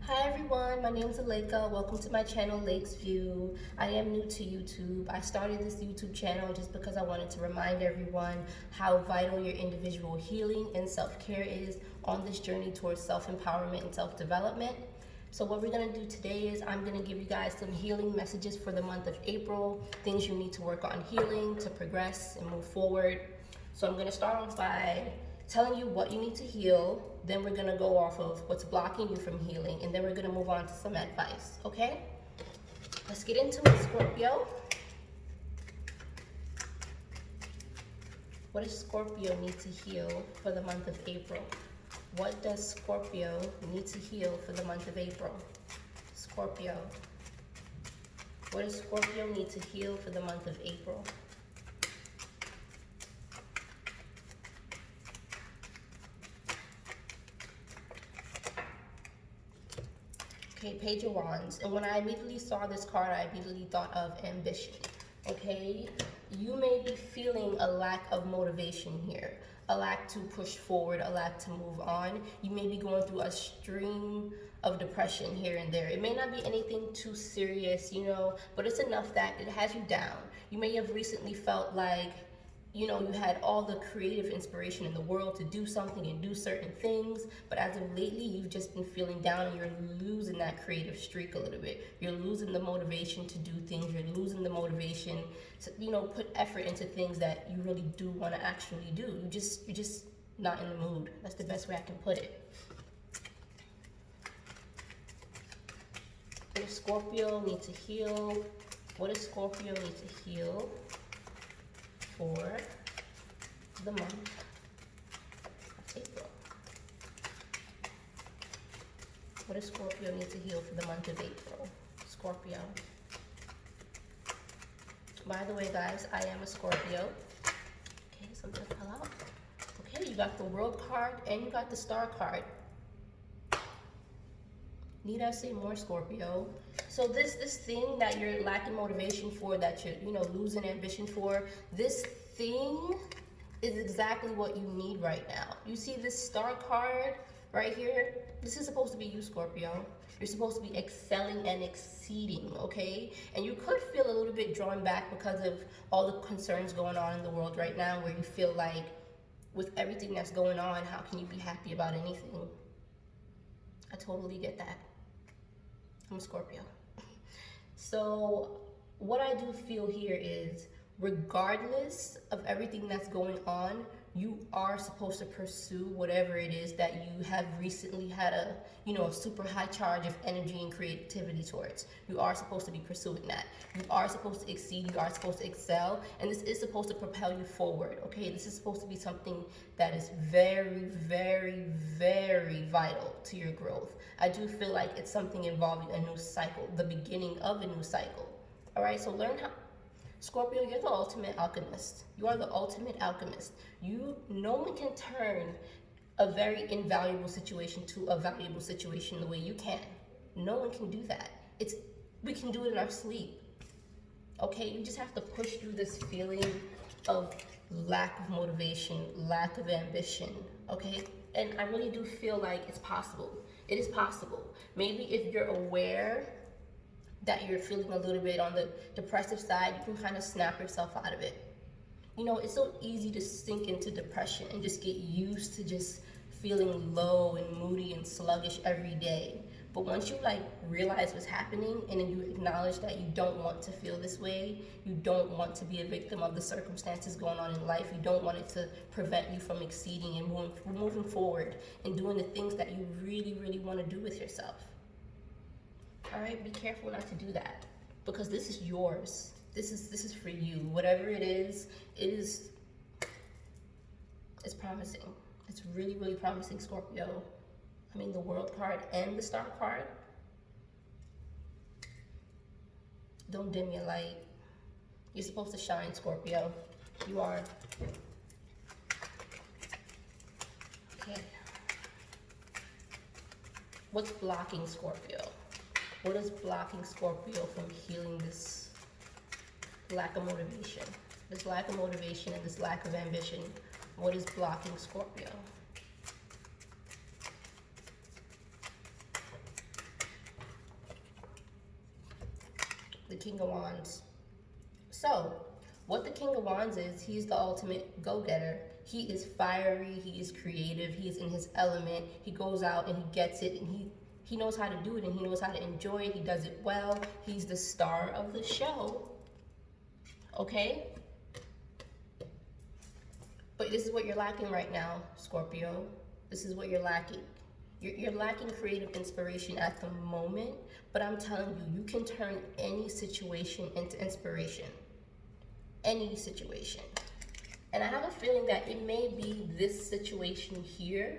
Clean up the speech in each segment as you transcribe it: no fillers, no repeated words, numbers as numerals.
Hi everyone, my name is Aleka. Welcome to my channel, Lake's View. I am new to YouTube. I started this YouTube channel just because I wanted to remind everyone how vital your individual healing and self-care is on this journey towards self-empowerment and self-development. So what we're going to do today is I'm going to give you guys some healing messages for the month of April, things you need to work on healing to progress and move forward. So I'm going to start off by telling you what you need to heal. Then we're going to go off of what's blocking you from healing, and then we're going to move on to some advice, okay? Let's get into it, Scorpio. What does Scorpio need to heal for the month of April? What does Scorpio need to heal for the month of April? Scorpio. What does Scorpio need to heal for the month of April? Okay, Page of Wands. And when I immediately saw this card, I immediately thought of ambition. Okay, you may be feeling a lack of motivation here, a lack to push forward, a lack to move on. You may be going through a stream of depression here and there. It may not be anything too serious, but it's enough that it has you down. You may have recently felt like you had all the creative inspiration in the world to do something and do certain things, but as of lately, you've just been feeling down and you're losing that creative streak a little bit. You're losing the motivation to do things. You're losing the motivation to, put effort into things that you really do want to actually do. You're just not in the mood. That's the best way I can put it. What does Scorpio need to heal? What does Scorpio need to heal for the month of April? What does Scorpio need to heal for the month of April? Scorpio. By the way, guys, I am a Scorpio. Okay, something fell out. Okay, you got the World card and you got the Star card. Need I say more, Scorpio? So this thing that you're lacking motivation for, that you're losing ambition for, this thing is exactly what you need right now. You see this Star card right here? This is supposed to be you, Scorpio. You're supposed to be excelling and exceeding, okay? And you could feel a little bit drawn back because of all the concerns going on in the world right now, where you feel like with everything that's going on, how can you be happy about anything? I totally get that. I'm a Scorpio. So what I do feel here is, regardless of everything that's going on, you are supposed to pursue whatever it is that you have recently had a super high charge of energy and creativity towards. You are supposed to be pursuing that. You are supposed to exceed, you are supposed to excel, and this is supposed to propel you forward, okay? This is supposed to be something that is very, very, very vital to your growth. I do feel like it's something involving a new cycle, the beginning of a new cycle. All right, so learn how. Scorpio, you're the ultimate alchemist. You are the ultimate alchemist. No one can turn a very invaluable situation to a valuable situation the way you can. No one can do that. We can do it in our sleep. Okay, you just have to push through this feeling of lack of motivation, lack of ambition, okay? And I really do feel like it's possible. It is possible. Maybe if you're aware that you're feeling a little bit on the depressive side, you can kind of snap yourself out of it. It's so easy to sink into depression and just get used to just feeling low and moody and sluggish every day. But once you realize what's happening, and then you acknowledge that you don't want to feel this way, you don't want to be a victim of the circumstances going on in life, you don't want it to prevent you from exceeding and moving forward and doing the things that you really, really want to do with yourself. All right, be careful not to do that, because this is yours. This is for you. Whatever it is, it's promising. It's really, really promising, Scorpio. I mean, the World card and the Star card. Don't dim your light. You're supposed to shine, Scorpio. You are. Okay. What's blocking Scorpio? What is blocking Scorpio from healing this lack of motivation? This lack of motivation and this lack of ambition. What is blocking Scorpio? King of Wands. So, what the King of Wands is, he's the ultimate go-getter. He is fiery, he is creative, he's in his element. He goes out and he gets it, and he knows how to do it, and he knows how to enjoy it. He does it well. He's the star of the show. Okay? But this is what you're lacking right now, Scorpio. This is what you're lacking. You're lacking creative inspiration at the moment, but I'm telling you, you can turn any situation into inspiration. Any situation. And I have a feeling that it may be this situation here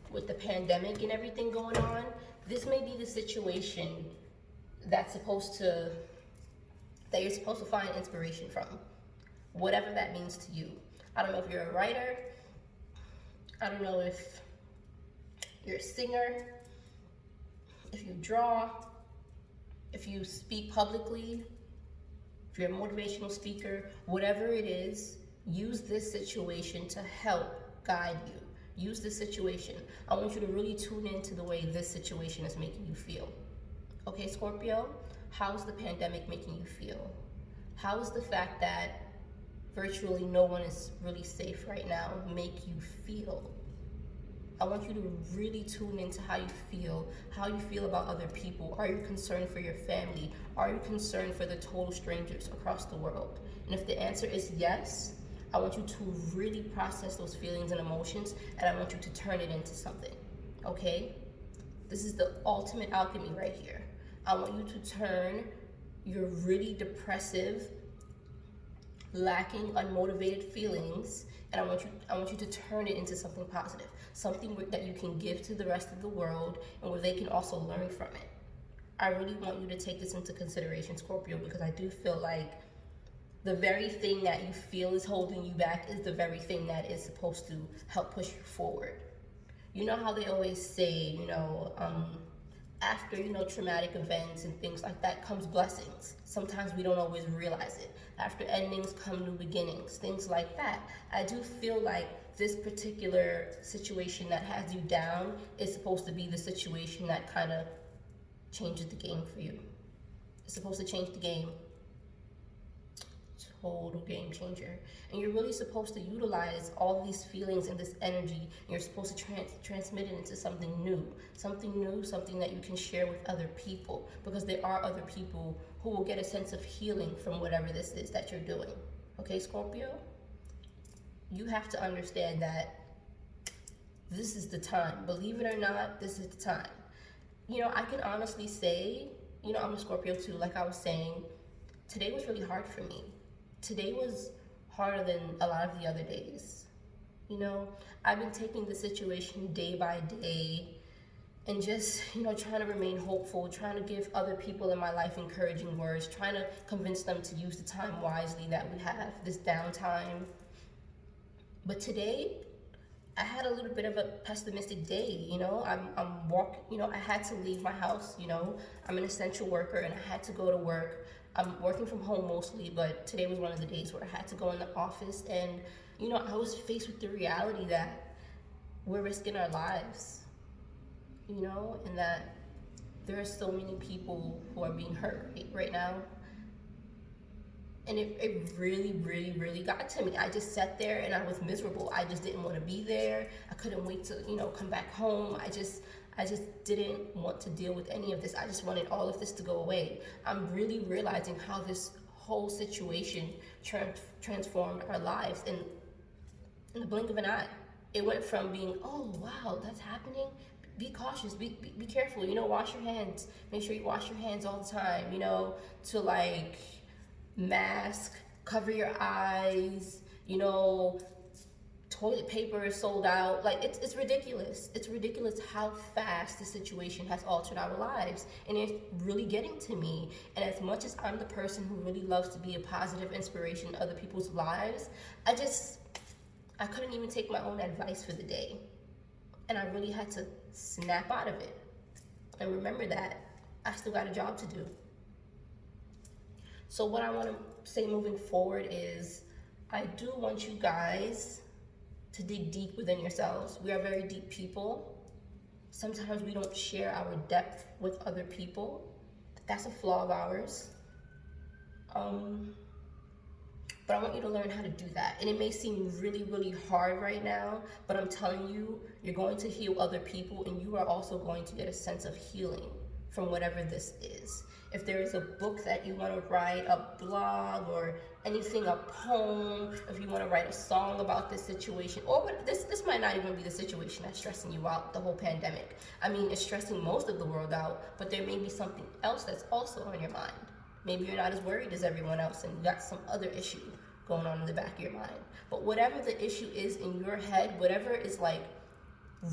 with the pandemic and everything going on. This may be the situation that you're supposed to find inspiration from. Whatever that means to you. I don't know if you're a writer. I don't know if you're a singer, if you draw, if you speak publicly, if you're a motivational speaker, whatever it is, use this situation to help guide you. Use this situation. I want you to really tune into the way this situation is making you feel. Okay, Scorpio, how's the pandemic making you feel? How is the fact that virtually no one is really safe right now make you feel? I want you to really tune into how you feel about other people. Are you concerned for your family? Are you concerned for the total strangers across the world? And if the answer is yes, I want you to really process those feelings and emotions, and I want you to turn it into something, okay? This is the ultimate alchemy right here. I want you to turn your really depressive, lacking, unmotivated feelings, and I want you to turn it into something positive, something that you can give to the rest of the world and where they can also learn from it. I really want you to take this into consideration, Scorpio, because I do feel like the very thing that you feel is holding you back is the very thing that is supposed to help push you forward. You know how they always say, after, traumatic events and things like that comes blessings. Sometimes we don't always realize it. After endings come new beginnings, things like that. I do feel like this particular situation that has you down is supposed to be the situation that kind of changes the game for you. It's supposed to change the game. Total game changer. And you're really supposed to utilize all these feelings and this energy, and you're supposed to transmit it into something new, something that you can share with other people, because there are other people who will get a sense of healing from whatever this is that you're doing. Okay, Scorpio? You have to understand that this is the time. Believe it or not, this is the time. I can honestly say, I'm a Scorpio too, like I was saying, today was really hard for me. Today was harder than a lot of the other days. I've been taking the situation day by day and just, trying to remain hopeful, trying to give other people in my life encouraging words, trying to convince them to use the time wisely that we have, this downtime. But today, I had a little bit of a pessimistic day, I'm walking, I had to leave my house, I'm an essential worker and I had to go to work. I'm working from home mostly, but today was one of the days where I had to go in the office, and I was faced with the reality that we're risking our lives, and that there are so many people who are being hurt right now. And it really, really, really got to me. I just sat there and I was miserable. I just didn't want to be there. I couldn't wait to, come back home. I just didn't want to deal with any of this. I just wanted all of this to go away. I'm really realizing how this whole situation transformed our lives in the blink of an eye. It went from being, oh, wow, that's happening. Be cautious, be careful, wash your hands. Make sure you wash your hands all the time, to like mask, cover your eyes, toilet paper is sold out. Like, it's ridiculous. It's ridiculous how fast the situation has altered our lives, and it's really getting to me. And as much as I'm the person who really loves to be a positive inspiration in other people's lives, I couldn't even take my own advice for the day. And I really had to snap out of it and remember that I still got a job to do. So what I want to say moving forward is, I do want you guys to dig deep within yourselves. We are very deep people. Sometimes we don't share our depth with other people. That's a flaw of ours. But I want you to learn how to do that. And it may seem really, really hard right now, but I'm telling you, you're going to heal other people, and you are also going to get a sense of healing from whatever this is. If there is a book that you want to write, a blog or anything, a poem, if you want to write a song about this situation, or this might not even be the situation that's stressing you out, the whole pandemic. I mean, it's stressing most of the world out, but there may be something else that's also on your mind. Maybe you're not as worried as everyone else and you got some other issue going on in the back of your mind. But whatever the issue is in your head, whatever is like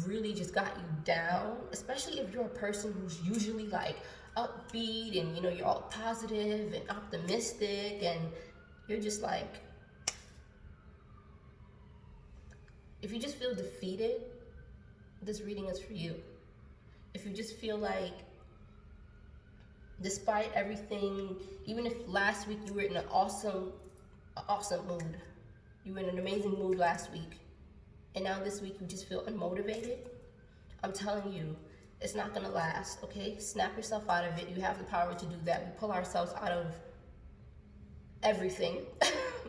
really just got you down, especially if you're a person who's usually like upbeat and you're all positive and optimistic, and you're just like, if you just feel defeated, this reading is for you. If you just feel like, despite everything, even if last week you were in an awesome mood, you were in an amazing mood last week, and now this week you just feel unmotivated, I'm telling you, it's not gonna last, okay? Snap yourself out of it. You have the power to do that. We pull ourselves out of everything,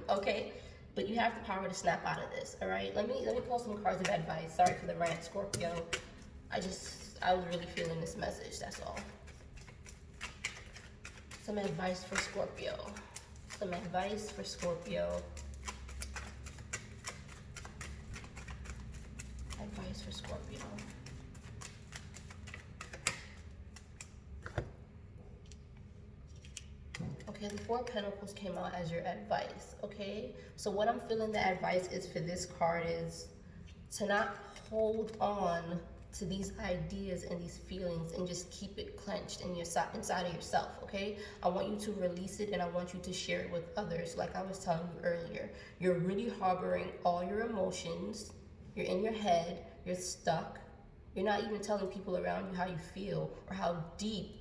okay? But you have the power to snap out of this, all right? Let me pull some cards of advice. Sorry for the rant, Scorpio. I was really feeling this message, that's all. Some advice for Scorpio. Some advice for Scorpio. Advice for Scorpio. Okay, the Four of Pentacles came out as your advice, okay? So what I'm feeling the advice is for this card is to not hold on to these ideas and these feelings and just keep it clenched in your inside of yourself, okay? I want you to release it, and I want you to share it with others. Like I was telling you earlier, you're really harboring all your emotions. You're in your head, you're stuck. You're not even telling people around you how you feel or how deep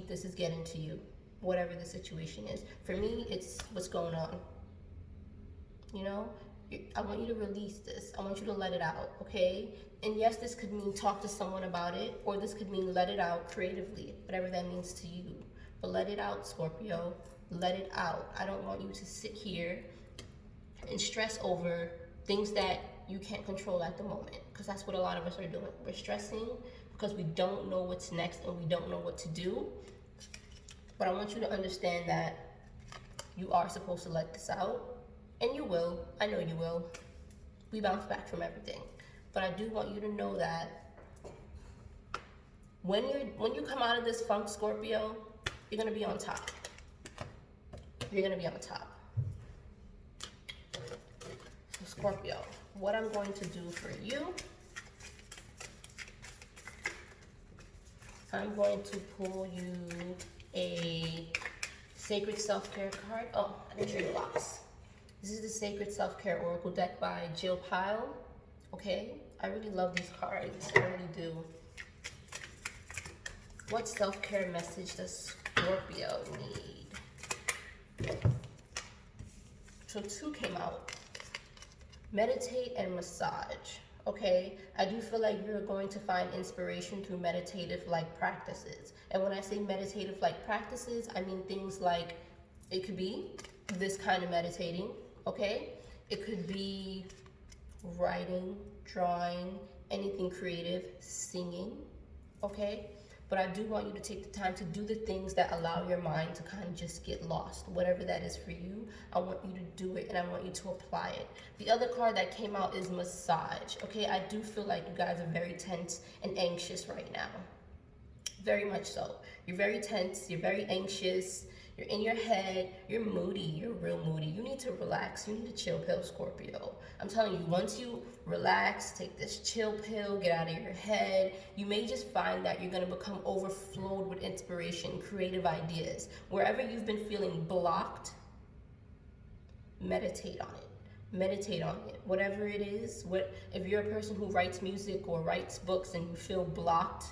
this is getting to you, whatever the situation is. For me, it's what's going on. I want you to release this. I want you to let it out, okay? And yes, this could mean talk to someone about it, or this could mean let it out creatively, whatever that means to you. But let it out, Scorpio. Let it out. I don't want you to sit here and stress over things that you can't control at the moment, because that's what a lot of us are doing. We're stressing because we don't know what's next and we don't know what to do. But I want you to understand that you are supposed to let this out. And you will. I know you will. We bounce back from everything. But I do want you to know that when you come out of this funk, Scorpio, you're going to be on top. You're going to be on top. So Scorpio, what I'm going to do for you, I'm going to pull you a Sacred Self-Care card. Oh, I didn't trade the box. This is the Sacred Self-Care Oracle deck by Jill Pyle. Okay, I really love these cards. I really do. What self-care message does Scorpio need? So 2 came out. Meditate and massage. Okay, I do feel like you're going to find inspiration through meditative-like practices. And when I say meditative-like practices, I mean things like, it could be this kind of meditating. Okay, it could be writing, drawing, anything creative, singing, okay? But I do want you to take the time to do the things that allow your mind to kind of just get lost. Whatever that is for you, I want you to do it, and I want you to apply it. The other card that came out is massage, okay? I do feel like you guys are very tense and anxious right now. Very much so. You're very tense, you're very anxious, you're in your head, you're moody, you're real moody. You need to relax, you need a chill pill, Scorpio. I'm telling you, once you relax, take this chill pill, get out of your head, you may just find that you're gonna become overflowed with inspiration, creative ideas. Wherever you've been feeling blocked, meditate on it. Meditate on it. Whatever it is, if you're a person who writes music or writes books and you feel blocked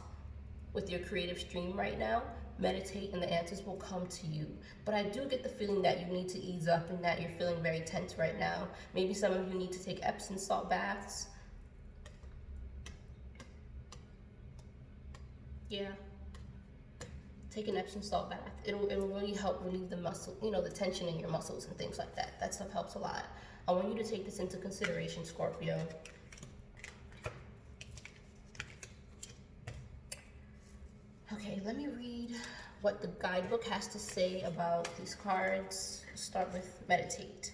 with your creative stream right now, meditate and the answers will come to you. But I do get the feeling that you need to ease up and that you're feeling very tense right now. Maybe some of you need to take Epsom salt baths. Yeah. take an Epsom salt bath. It'll really help relieve the muscle, you know, the tension in your muscles and things like that. That stuff helps a lot. I want you to take this into consideration, Scorpio. Okay, let me read what the guidebook has to say about these cards. Start with meditate.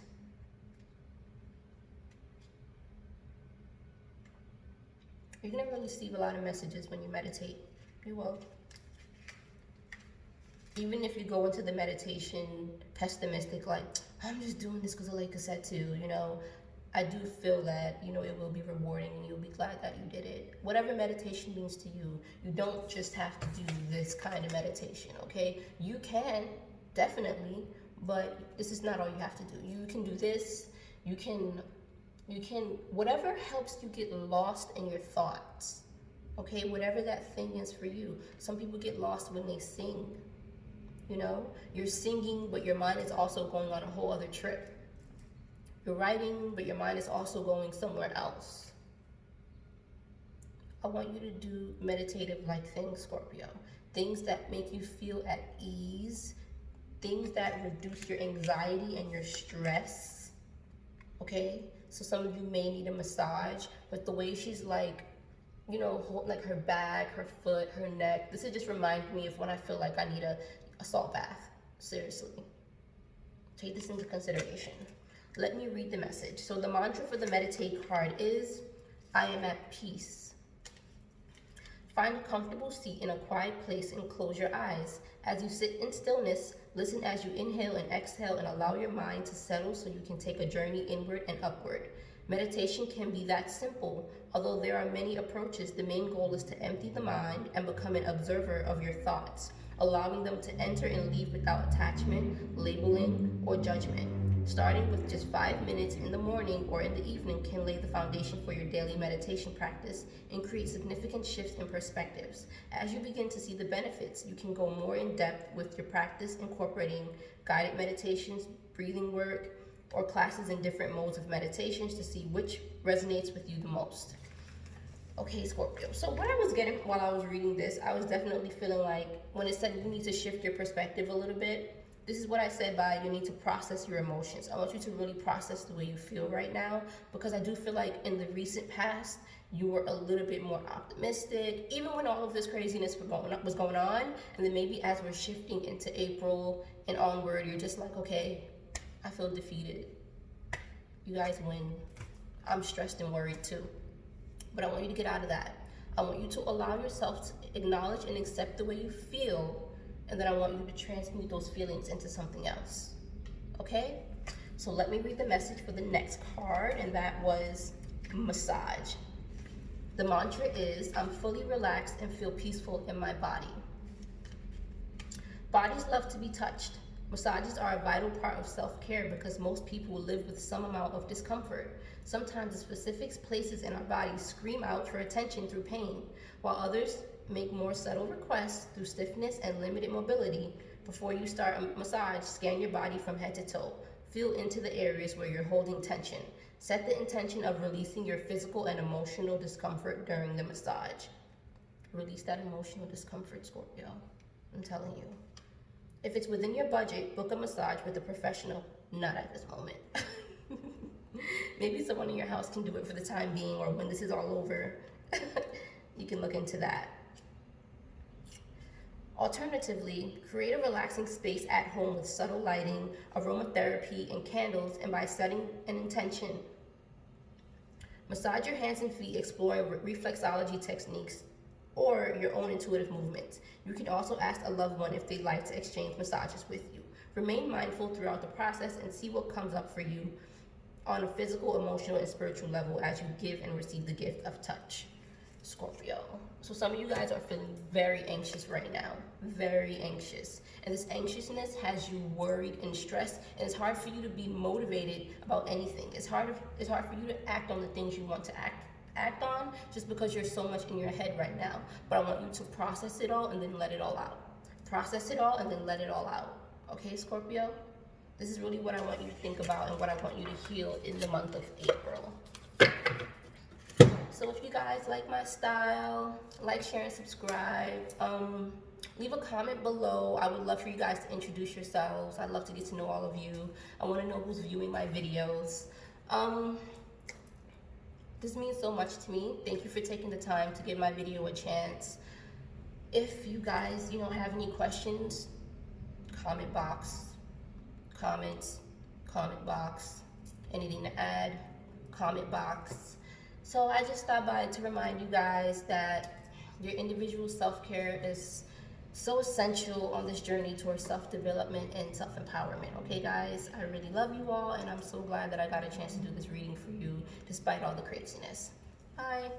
You're gonna receive a lot of messages when you meditate. You will. Even if you go into the meditation pessimistic, like, I'm just doing this because the Lakers said to, you know, I do feel that, you know, it will be rewarding and you'll be glad that you did it. Whatever meditation means to you, you don't just have to do this kind of meditation, okay? You can, definitely, but this is not all you have to do. You can do this, you can, whatever helps you get lost in your thoughts, okay? Whatever that thing is for you. Some people get lost when they sing, you know? You're singing, but your mind is also going on a whole other trip. You're writing, but your mind is also going somewhere else. I want you to do meditative-like things, Scorpio. Things that make you feel at ease. Things that reduce your anxiety and your stress. Okay? So some of you may need a massage, but the way she's like, you know, like her back, her foot, her neck. This is just reminding me of when I feel like I need a salt bath. Seriously. Take this into consideration. Let me read the message. So the mantra for the meditate card is, I am at peace. Find a comfortable seat in a quiet place and close your eyes. As you sit in stillness, listen as you inhale and exhale and allow your mind to settle so you can take a journey inward and upward. Meditation can be that simple. Although there are many approaches, the main goal is to empty the mind and become an observer of your thoughts, allowing them to enter and leave without attachment, labeling, or judgment. Starting with just 5 minutes in the morning or in the evening can lay the foundation for your daily meditation practice and create significant shifts in perspectives. As you begin to see the benefits, you can go more in depth with your practice, incorporating guided meditations, breathing work, or classes in different modes of meditations to see which resonates with you the most. Okay, Scorpio. So what I was getting while I was reading this, I was definitely feeling like when it said you need to shift your perspective a little bit, this is what I said by you need to process your emotions. I want you to really process the way you feel right now, because I do feel like in the recent past, you were a little bit more optimistic, even when all of this craziness was going on. And then maybe as we're shifting into April and onward, you're just like, okay, I feel defeated. You guys win. I'm stressed and worried too. But I want you to get out of that. I want you to allow yourself to acknowledge and accept the way you feel, and then I want you to transmute those feelings into something else. Okay? So let me read the message for the next card, and that was massage. The mantra is, I'm fully relaxed and feel peaceful in my body. Bodies love to be touched. Massages are a vital part of self-care because most people live with some amount of discomfort. Sometimes the specific places in our bodies scream out for attention through pain, while others make more subtle requests through stiffness and limited mobility. Before you start a massage, scan your body from head to toe. Feel into the areas where you're holding tension. Set the intention of releasing your physical and emotional discomfort during the massage. Release that emotional discomfort, Scorpio. I'm telling you. If it's within your budget, book a massage with a professional. Not at this moment. Maybe someone in your house can do it for the time being, or when this is all over, you can look into that. Alternatively, create a relaxing space at home with subtle lighting, aromatherapy, and candles, and by setting an intention. Massage your hands and feet, exploring reflexology techniques or your own intuitive movements. You can also ask a loved one if they'd like to exchange massages with you. Remain mindful throughout the process and see what comes up for you on a physical, emotional, and spiritual level as you give and receive the gift of touch. Scorpio. So some of you guys are feeling very anxious right now, very anxious. And this anxiousness has you worried and stressed, and it's hard for you to be motivated about anything. It's hard for you to act on the things you want to act on just because you're so much in your head right now. But I want you to process it all and then let it all out. Process it all and then let it all out. Okay, Scorpio? This is really what I want you to think about and what I want you to heal in the month of April. So if you guys like my style, like, share, and subscribe. leave a comment below. I would love for you guys to introduce yourselves. I'd love to get to know all of you. I want to know who's viewing my videos. This means so much to me. Thank you for taking the time to give my video a chance. If you guys, have any questions, comment box, comments, comment box, anything to add, comment box. So I just stopped by to remind you guys that your individual self-care is so essential on this journey towards self-development and self-empowerment. Okay, guys, I really love you all, and I'm so glad that I got a chance to do this reading for you despite all the craziness. Bye.